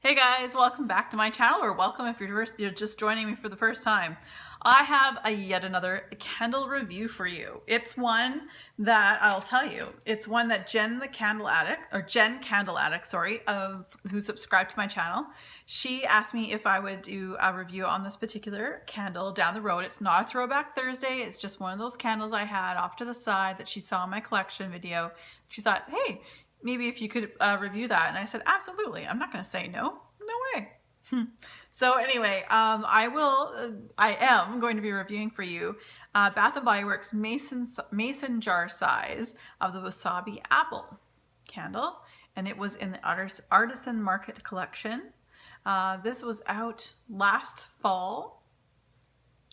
Hey guys, welcome back to my channel, or welcome if you're just joining me for the first time. I have yet another candle review for you. It's one that I'll tell you. It's one that Jen Candle Addict, who subscribed to my channel. She asked me if I would do a review on this particular candle down the road. It's not a Throwback Thursday. It's just one of those candles I had off to the side that she saw in my collection video. She thought, hey, maybe if you could review that. And I said, absolutely. I'm not going to say no. No way. So anyway, I am going to be reviewing for you Bath & Body Works mason jar size of the Wasabi apple candle. And it was in the Artisan Market collection. This was out last fall.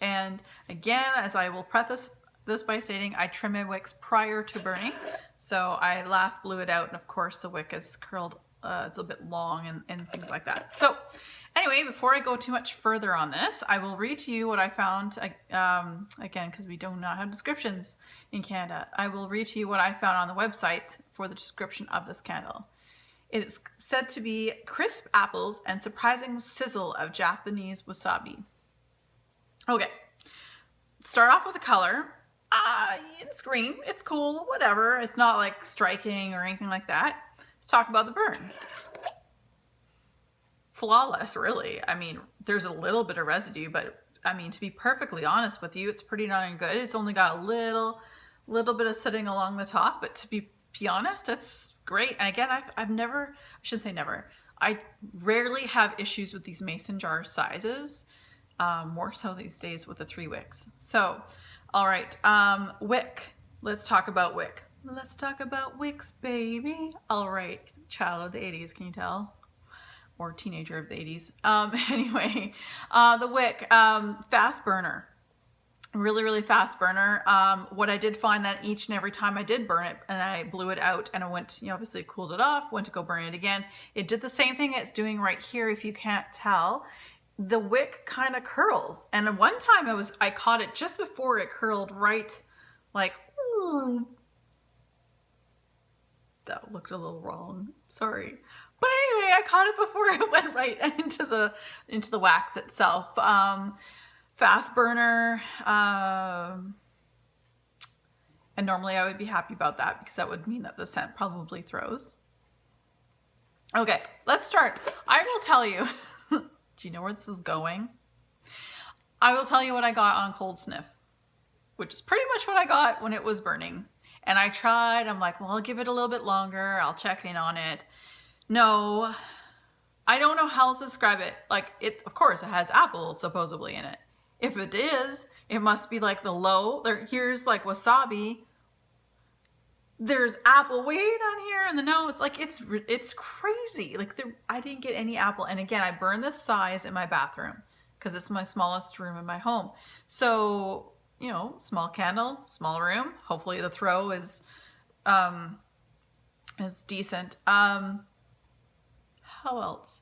And again, as I will preface this by stating, I trim my wicks prior to burning. So I last blew it out, and of course the wick is curled, it's a bit long and things like that. So anyway, before I go too much further on this, I will read to you what I found, again, because we do not have descriptions in Canada. I will read to you what I found on the website for the description of this candle. It is said to be crisp apples and surprising sizzle of Japanese wasabi. Okay, start off with the color. It's green, it's cool, whatever. It's not like striking or anything like that. Let's talk about the burn. Flawless, really. I mean, there's a little bit of residue, but I mean, to be perfectly honest with you, it's pretty darn good. It's only got a little bit of sitting along the top, but to be honest, it's great. And again, I've never, I shouldn't say never, I rarely have issues with these mason jar sizes, more so these days with the 3 wicks. So, all right, wick. Let's talk about wick. Let's talk about wicks, baby. All right, child of the 80s, can you tell? Or teenager of the 80s. Anyway, the wick, fast burner. Really fast burner. What I did find that each and every time I did burn it and I blew it out and I went, obviously cooled it off, went to go burn it again. It did the same thing it's doing right here, if you can't tell. The wick kind of curls, and one time I caught it just before it curled, right, like, that looked a little wrong, sorry, but anyway, I caught it before it went right into the wax itself. Fast burner, and normally I would be happy about that because that would mean that the scent probably throws. Okay, let's start. I will tell you. Do you know where this is going? I will tell you what I got on cold sniff, which is pretty much what I got when it was burning. And I tried, I'm like, well, I'll give it a little bit longer. I'll check in on it. No, I don't know how else to describe it. Like, of course, it has apple supposedly in it. If it is, it must be like the low. Here's like wasabi. There's apple way down here, and the notes, like, it's crazy. Like, I didn't get any apple. And again, I burned this size in my bathroom because it's my smallest room in my home. So, small candle, small room. Hopefully the throw is decent. How else?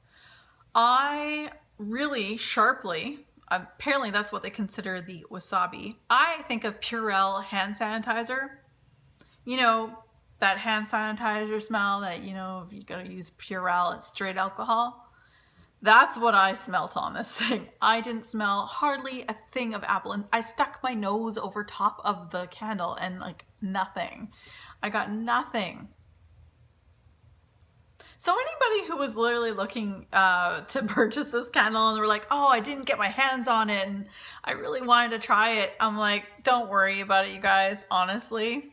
I really sharply, apparently that's what they consider the wasabi. I think of Purell hand sanitizer. That hand sanitizer smell that, you gotta use Purell, it's straight alcohol. That's what I smelt on this thing. I didn't smell hardly a thing of apple, and I stuck my nose over top of the candle and like nothing. I got nothing. So anybody who was literally looking to purchase this candle and they were like, oh, I didn't get my hands on it and I really wanted to try it, I'm like, don't worry about it, you guys. Honestly,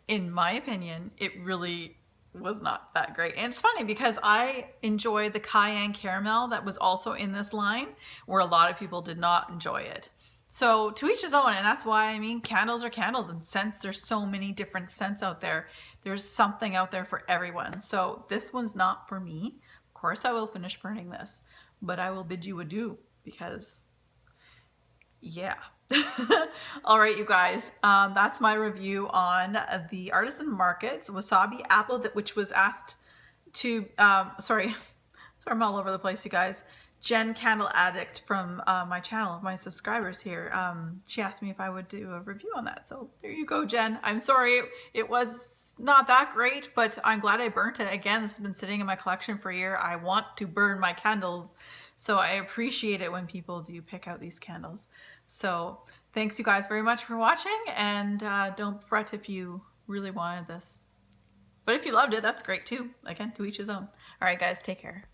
in my opinion, it really was not that great. And it's funny because I enjoy the cayenne caramel that was also in this line, where a lot of people did not enjoy it. So to each his own, and that's why, candles are candles, and scents, there's so many different scents out there. There's something out there for everyone. So this one's not for me. Of course I will finish burning this, but I will bid you adieu because, yeah. All right, you guys, that's my review on the Artisan Market's Wasabi Apple, which was asked to, sorry, I'm all over the place, you guys, Jen Candle Addict from my channel, my subscribers here, she asked me if I would do a review on that. So there you go, Jen. I'm sorry it was not that great, but I'm glad I burnt it. Again, this has been sitting in my collection for a year. I want to burn my candles, so I appreciate it when people do pick out these candles. So thanks you guys very much for watching, and don't fret if you really wanted this. But if you loved it, that's great too. Again, to each his own. All right, guys, take care.